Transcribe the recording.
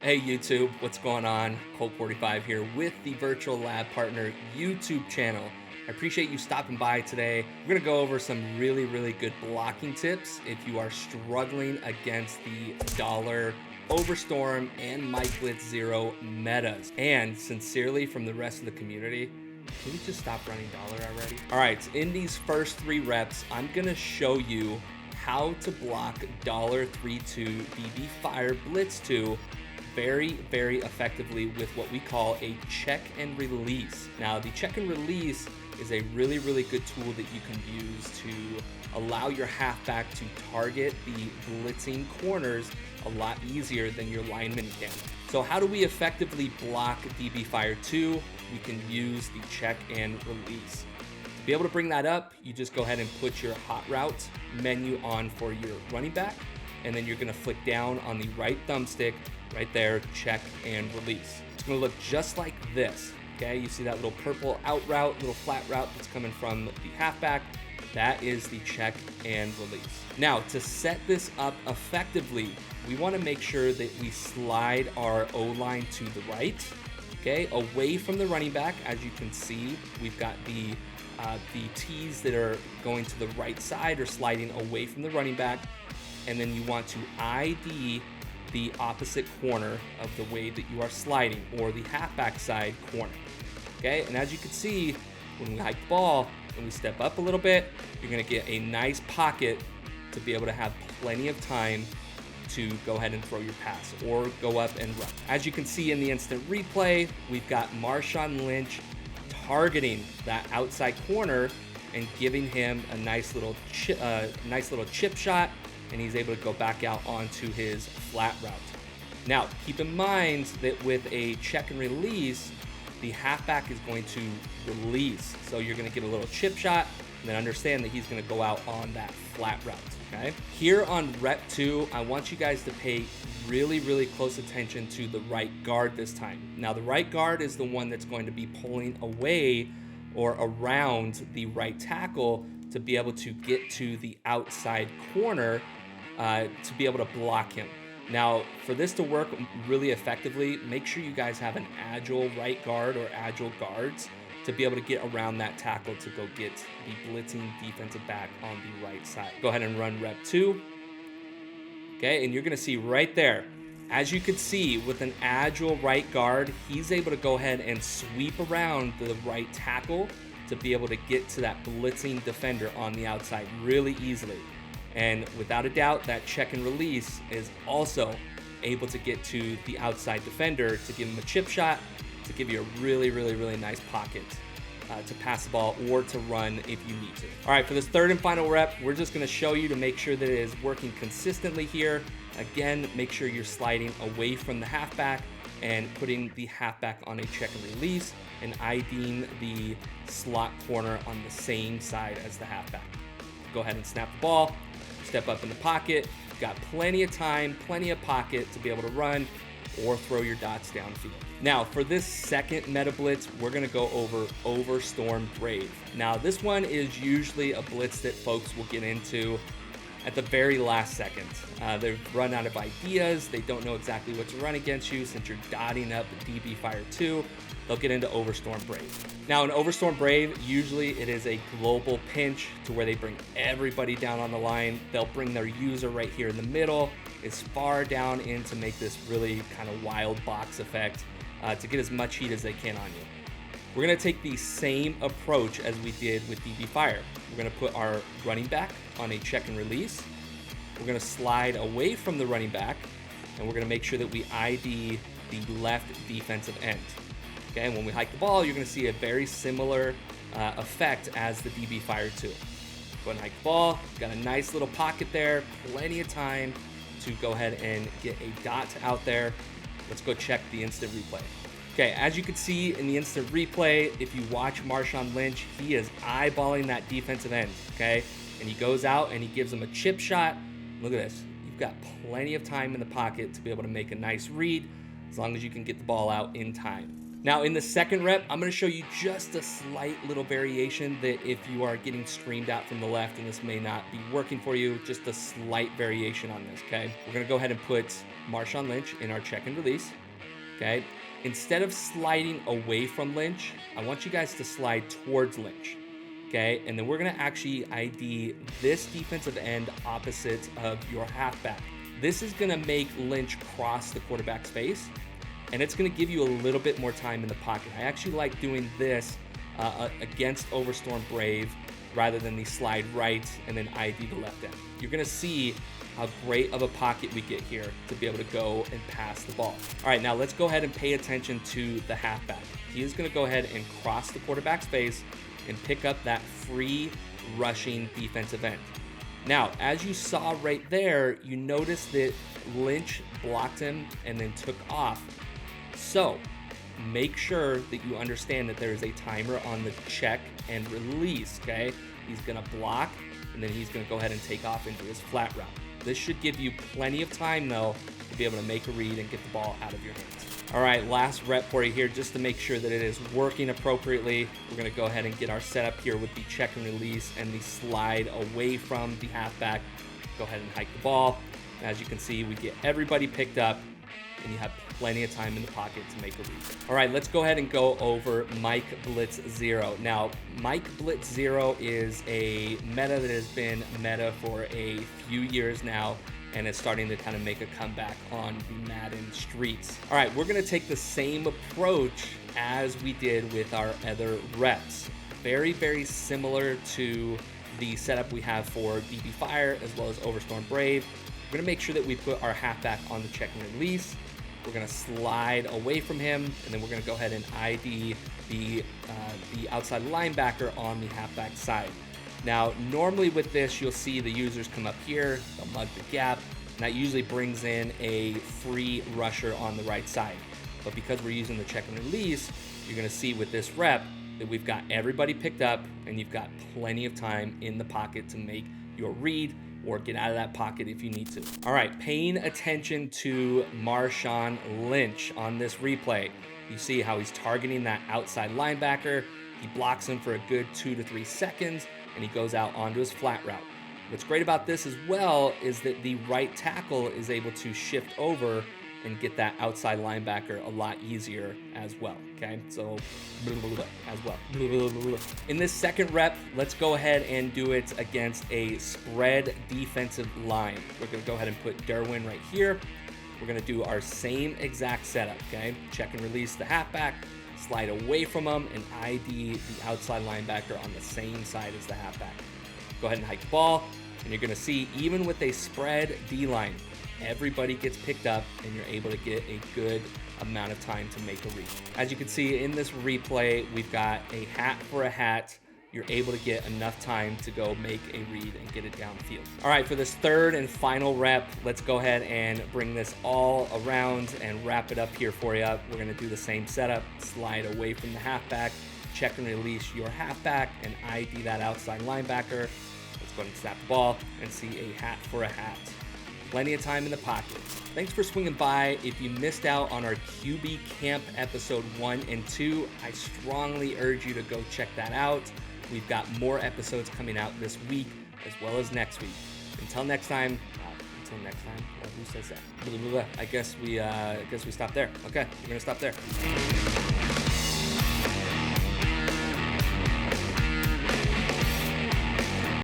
Hey YouTube, what's going on? KoltFordyV here with the Virtual Lab Partner YouTube channel. I appreciate you stopping by today. We're gonna go over some really good blocking tips if you are struggling against the dollar, Overstorm, and Mike Blitz Zero metas. And sincerely from the rest of the community, can we just stop running dollar already? All right, so in these first 3 reps, I'm gonna show you how to block $3-2 DB Fire Blitz 2 very effectively with what we call a check and release. Now, the check and release is a really good tool that you can use to allow your halfback to target the blitzing corners a lot easier than your lineman can. So how do we effectively block DB Fire 2? We can use the check and release. To be able to bring that up, you just go ahead and put your hot route menu on for your running back, and then you're gonna flick down on the right thumbstick right there, check and release. It's gonna look just like this, okay? You see that little purple out route, little flat route that's coming from the halfback. That is the check and release. Now, to set this up effectively, we wanna make sure that we slide our O-line to the right, okay? Away from the running back. As you can see, we've got the T's that are going to the right side or sliding away from the running back. And then you want to ID the opposite corner of the way that you are sliding, or the halfback side corner. Okay, and as you can see, when we hike the ball, when we step up a little bit, you're gonna get a nice pocket to be able to have plenty of time to go ahead and throw your pass or go up and run. As you can see in the instant replay, we've got Marshawn Lynch targeting that outside corner and giving him a nice little chip shot, and he's able to go back out onto his flat route. Now, keep in mind that with a check and release, the halfback is going to release. So you're gonna get a little chip shot, and then understand that he's gonna go out on that flat route, okay? Here on rep 2, I want you guys to pay really close attention to the right guard this time. Now, the right guard is the one that's going to be pulling away or around the right tackle to be able to get to the outside corner to be able to block him. Now, for this to work really effectively, make sure you guys have an agile right guard or agile guards to be able to get around that tackle to go get the blitzing defensive back on the right side. Go ahead and run rep 2. Okay, and you're gonna see right there, as you can see with an agile right guard, he's able to go ahead and sweep around the right tackle to be able to get to that blitzing defender on the outside really easily. And without a doubt, that check and release is also able to get to the outside defender to give him a chip shot, to give you a really nice pocket to pass the ball or to run if you need to. All right, for this third and final rep, we're just gonna show you to make sure that it is working consistently here. Again, make sure you're sliding away from the halfback and putting the halfback on a check and release and IDing the slot corner on the same side as the halfback. Go ahead and snap the ball, step up in the pocket. You've got plenty of time, plenty of pocket to be able to run or throw your dots downfield. Now, for this second meta blitz, we're gonna go over Overstorm Brave. Now, this one is usually a blitz that folks will get into at the very last second. They've run out of ideas. They don't know exactly what to run against you since you're dotting up the DB Fire 2. They'll get into Overstorm Brave. Now, in Overstorm Brave, usually it is a global pinch to where they bring everybody down on the line. They'll bring their user right here in the middle, as far down in to make this really kind of wild box effect to get as much heat as they can on you. We're gonna take the same approach as we did with DB Fire. We're gonna put our running back on a check and release. We're gonna slide away from the running back, and we're gonna make sure that we ID the left defensive end. Okay, and when we hike the ball, you're gonna see a very similar effect as the DB Fire 2. Go ahead and hike the ball, got a nice little pocket there, plenty of time to go ahead and get a dot out there. Let's go check the instant replay. Okay, as you can see in the instant replay, if you watch Marshawn Lynch, he is eyeballing that defensive end, okay? And he goes out and he gives him a chip shot. Look at this. You've got plenty of time in the pocket to be able to make a nice read as long as you can get the ball out in time. Now, in the second rep, I'm gonna show you just a slight little variation that if you are getting streamed out from the left and this may not be working for you, just a slight variation on this, okay? We're gonna go ahead and put Marshawn Lynch in our check and release, okay? Instead of sliding away from Lynch, I want you guys to slide towards Lynch, okay? And then we're gonna actually ID this defensive end opposite of your halfback. This is gonna make Lynch cross the quarterback's face, and it's gonna give you a little bit more time in the pocket. I actually like doing this against Overstorm Brave rather than the slide right and then ID the left end. You're gonna see how great of a pocket we get here to be able to go and pass the ball. All right, now let's go ahead and pay attention to the halfback. He is gonna go ahead and cross the quarterback's face and pick up that free rushing defensive end. Now, as you saw right there, you notice that Lynch blocked him and then took off. So make sure that you understand that there is a timer on the check and release, okay? He's gonna block, and then he's gonna go ahead and take off into his flat route. This should give you plenty of time, though, to be able to make a read and get the ball out of your hands. All right, last rep for you here, just to make sure that it is working appropriately. We're gonna go ahead and get our setup here with the check and release and the slide away from the halfback. Go ahead and hike the ball. As you can see, we get everybody picked up, and you have plenty of time in the pocket to make a read. All right, let's go ahead and go over Mike Blitz 0. Now, Mike Blitz 0 is a meta that has been meta for a few years now, and it's starting to kind of make a comeback on the Madden streets. All right, we're gonna take the same approach as we did with our other reps. Very, very similar to the setup we have for DB Fire as well as Overstorm Brave. We're gonna make sure that we put our halfback on the check and release. We're gonna slide away from him, and then we're gonna go ahead and ID the outside linebacker on the halfback side. Now, normally with this, you'll see the users come up here, they'll mug the gap, and that usually brings in a free rusher on the right side. But because we're using the check and release, you're gonna see with this rep that we've got everybody picked up, and you've got plenty of time in the pocket to make your read or get out of that pocket if you need to. All right, paying attention to Marshawn Lynch on this replay. You see how he's targeting that outside linebacker. He blocks him for a good 2 to 3 seconds, and he goes out onto his flat route. What's great about this as well is that the right tackle is able to shift over and get that outside linebacker a lot easier as well, okay? So, as well. In this second rep, let's go ahead and do it against a spread defensive line. We're gonna go ahead and put Derwin right here. We're gonna do our same exact setup, okay? Check and release the halfback, slide away from him, and ID the outside linebacker on the same side as the halfback. Go ahead and hike the ball, and you're gonna see, even with a spread D-line, everybody gets picked up, and you're able to get a good amount of time to make a read. As you can see in this replay, we've got a hat for a hat. You're able to get enough time to go make a read and get it downfield. All right, for this third and final rep, let's go ahead and bring this all around and wrap it up here for you. We're gonna do the same setup, slide away from the halfback, check and release your halfback, and ID that outside linebacker. Let's go ahead and snap the ball and see a hat for a hat. Plenty of time in the pocket. Thanks for swinging by. If you missed out on our QB Camp episode 1 and 2, I strongly urge you to go check that out. We've got more episodes coming out this week as well as next week. Until next time, well, who says that? I guess we stop there. Okay, we're gonna stop there.